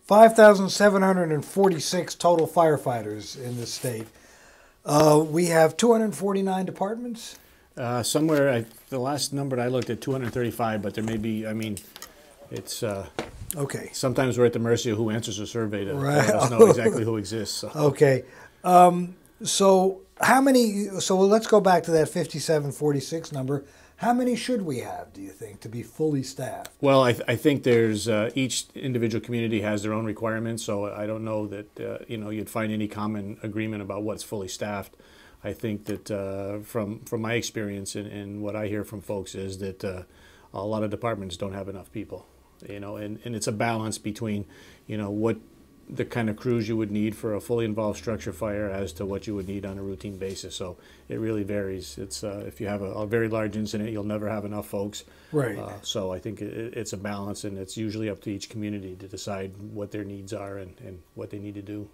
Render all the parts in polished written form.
5,746 total firefighters in this state. We have 249 departments. Somewhere, the last number I looked at, 235, but there may be, I mean, it's, Okay. sometimes we're at the mercy of who answers a survey to Right. let us know exactly who exists. So. Okay. So how many, so let's go back to that 5746 number. How many should we have, do you think, to be fully staffed? Well, I think there's, each individual community has their own requirements, so I don't know that, you'd find any common agreement about what's fully staffed. I think that from my experience and what I hear from folks is that a lot of departments don't have enough people, and it's a balance between, what the kind of crews you would need for a fully involved structure fire as to what you would need on a routine basis. So it really varies. It's if you have a very large incident, you'll never have enough folks. Right. So I think it's a balance, and it's usually up to each community to decide what their needs are and what they need to do.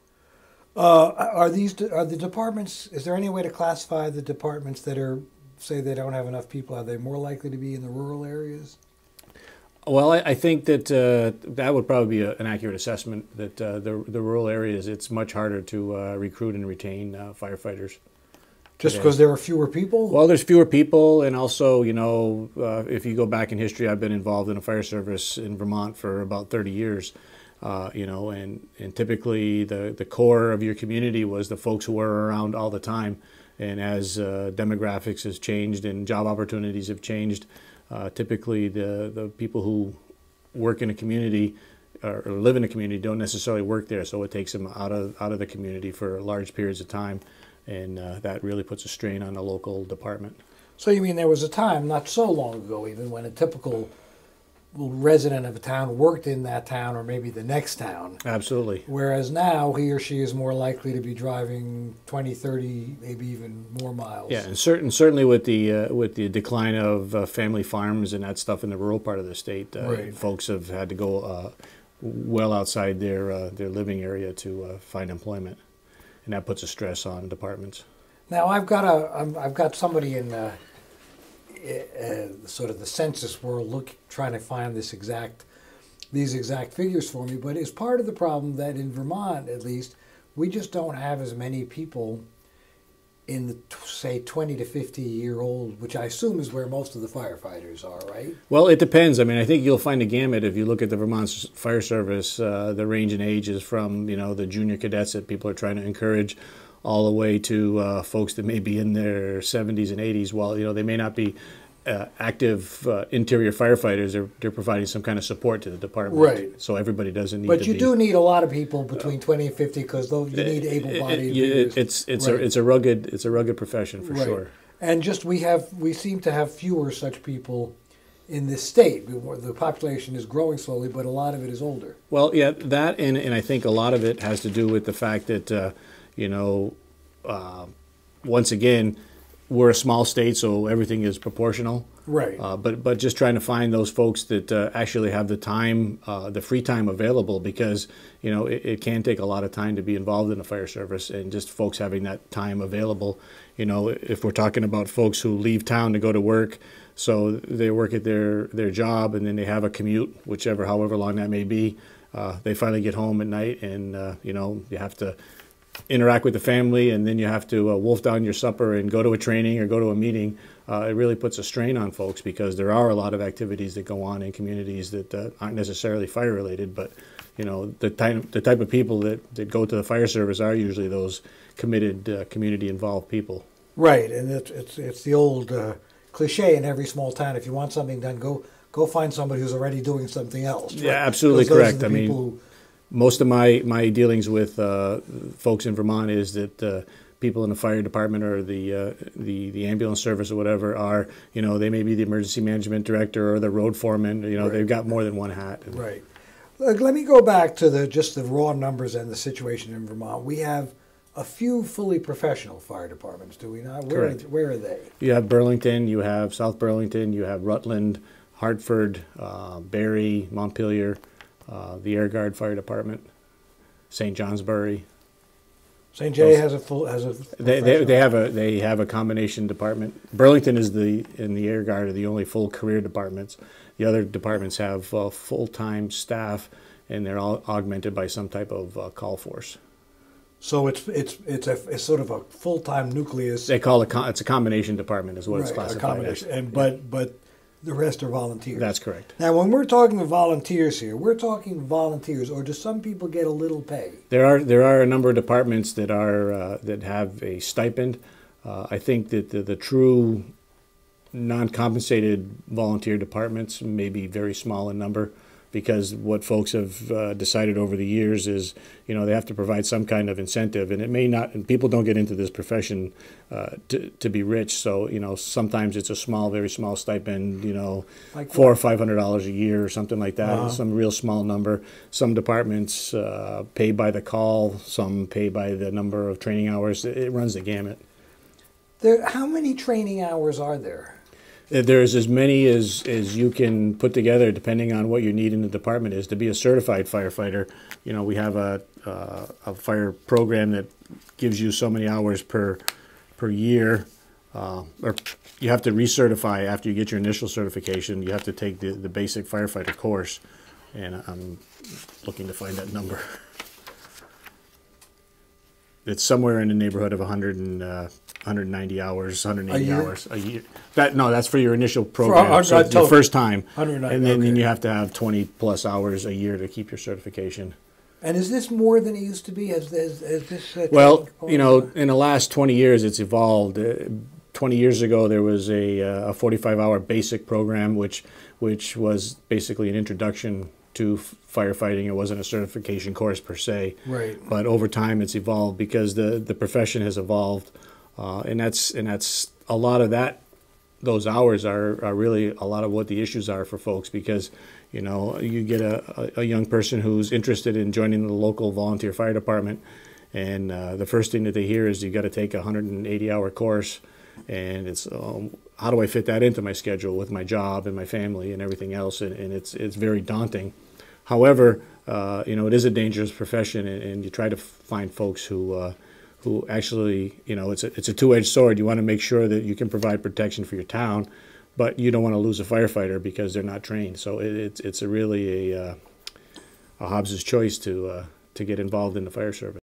Are the departments, is there any way to classify the departments that say they don't have enough people? Are they more likely to be in the rural areas? Well, I think that that would probably be an accurate assessment, that the rural areas, it's much harder to recruit and retain firefighters. Just because there are fewer people? Well, there's fewer people, and also, if you go back in history, I've been involved in a fire service in Vermont for about 30 years. And typically the core of your community was the folks who were around all the time. And as demographics has changed and job opportunities have changed, typically the people who work in a community or live in a community don't necessarily work there, so it takes them out of the community for large periods of time, and that really puts a strain on the local department. So you mean there was a time, not so long ago even, when a typical resident of a town worked in that town or maybe the next town. Absolutely. Whereas now he or she is more likely to be driving 20, 30, maybe even more miles. Yeah, and certainly with the decline of family farms and that stuff in the rural part of the state, right. Folks have had to go well outside their living area to find employment, and that puts a stress on departments. Now I've got somebody in sort of the census world trying to find these exact figures for me, but it's part of the problem that in Vermont, at least, we just don't have as many people in the, say, 20 to 50-year-old, which I assume is where most of the firefighters are, right? Well, it depends. I mean, I think you'll find a gamut. If you look at the Vermont Fire Service, the range in age is from, the junior cadets that people are trying to encourage all the way to folks that may be in their 70s and 80s. While, they may not be active interior firefighters, they're providing some kind of support to the department. Right. So everybody doesn't need but to you be... do need a lot of people between 20 and 50 because you need able-bodied leaders. It's right. a rugged profession for right. sure. And just we seem to have fewer such people in this state. The population is growing slowly, but a lot of it is older. Well, yeah, that and I think a lot of it has to do with the fact that once again, we're a small state, so everything is proportional. Right. But just trying to find those folks that actually have the time, the free time available, because it can take a lot of time to be involved in the fire service, and just folks having that time available. If we're talking about folks who leave town to go to work, so they work at their job and then they have a commute, however long that may be. They finally get home at night, and you have to interact with the family, and then you have to wolf down your supper and go to a training or go to a meeting. It really puts a strain on folks, because there are a lot of activities that go on in communities that aren't necessarily fire related, but the type of people that go to the fire service are usually those committed, community involved people. Right, and it's the old cliche in every small town: if you want something done, go find somebody who's already doing something else. Right? Yeah, absolutely correct. I mean, most of my dealings with folks in Vermont is that people in the fire department or the ambulance service or whatever are, they may be the emergency management director or the road foreman. Right. They've got more than one hat. Right. Look, let me go back to just the raw numbers and the situation in Vermont. We have a few fully professional fire departments, do we not? Correct. Where are they? You have Burlington, you have South Burlington, you have Rutland, Hartford, Barry, Montpelier, the Air Guard Fire Department, St. Johnsbury. St. J has a full they have a combination department. Burlington is and the Air Guard are the only full career departments. The other departments have full-time staff and they're all augmented by some type of call force. So it's sort of a full-time nucleus. They call it's a combination department is what it's Right, a classified as. combination. And but the rest are volunteers. That's correct. Now, when we're talking volunteers here, we're talking volunteers, or do some people get a little pay? There are a number of departments that are that have a stipend. I think that the true non-compensated volunteer departments may be very small in number, because what folks have decided over the years is, they have to provide some kind of incentive, and it may not. And people don't get into this profession to be rich, so sometimes it's a small, very small stipend, like $400 or $500 a year or something like that, some real small number. Some departments pay by the call, some pay by the number of training hours. It runs the gamut. How many training hours are there? There's as many as you can put together, depending on what your need in the department is. To be a certified firefighter, we have a fire program that gives you so many hours per year, or you have to recertify after you get your initial certification. You have to take the basic firefighter course, and I'm looking to find that number. It's somewhere in the neighborhood of 190 hours, 180 hours a year. That's for your initial program, so the first time. And then you have to have 20 plus hours a year to keep your certification. And is this more than it used to be? Has this well, in the last 20 years, it's evolved. 20 years ago, there was a 45-hour basic program, which was basically an introduction to firefighting. It wasn't a certification course per se. Right. But over time, it's evolved because the profession has evolved, and that's a lot of that. Those hours are really a lot of what the issues are for folks, because you get a young person who's interested in joining the local volunteer fire department, and the first thing that they hear is you got to take a 180-hour course, and it's how do I fit that into my schedule with my job and my family and everything else, and it's very daunting. However, it is a dangerous profession, and you try to find folks who actually, it's a two-edged sword. You want to make sure that you can provide protection for your town, but you don't want to lose a firefighter because they're not trained. So it's really a Hobbs's choice to get involved in the fire service.